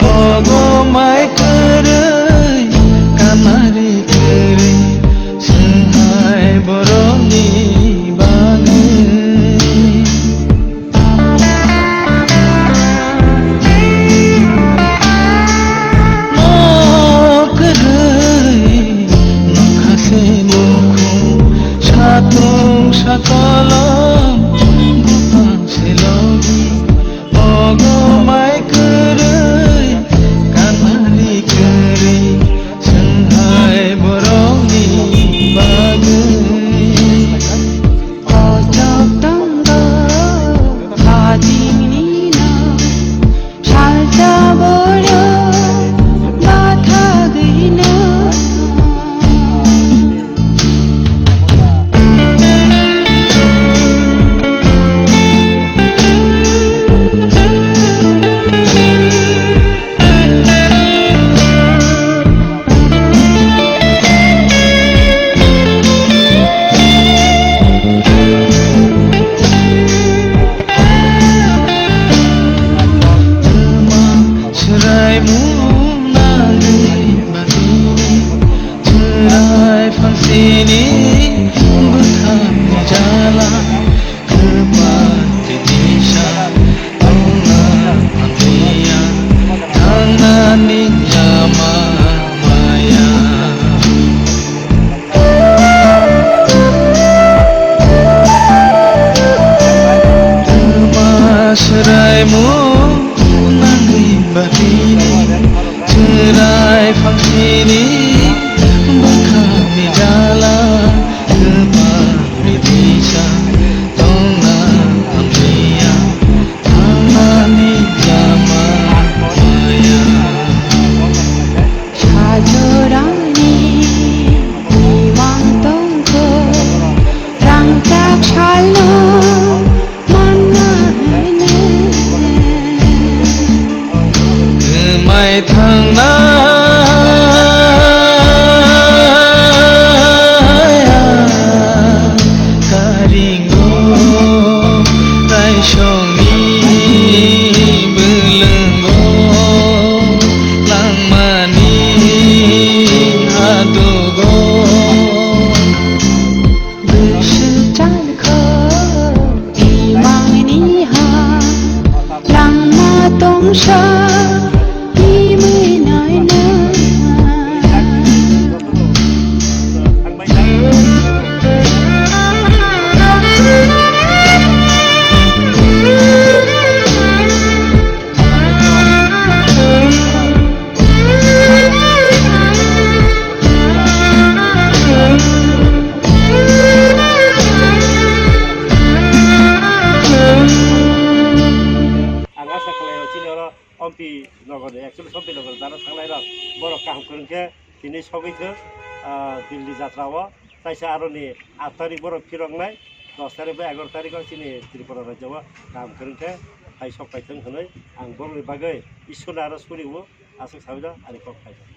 ogo mai kerai kanari kerai senghai boroni bangai no kerai no khase mukhu satung sakolom bupang selogi ogo mai kerai kanari kerai senghai boroni bagai ojok tangga hajimina salja boro batha gina ini bukan jalan kepada desa tangan dia tangan nyama maya seraimu nangi batini cerai fangsini jalan kembali bisa tongah amria amani zaman maya sajorani iwang tongko rangcak shalo mana kemai thangna Ompi nogor actually sompi nogor dana thanglai rok borok kaham korongke tini sogaithok Dilli jatrao taisa aroni 8 tarik borok phirongnai 10 tarik ba 11 tarik chini Tripura rajyo kaham korongke hai sokpaithong hinui ang borokni bagai isuna aro suribo asok sabida ani kok paithak.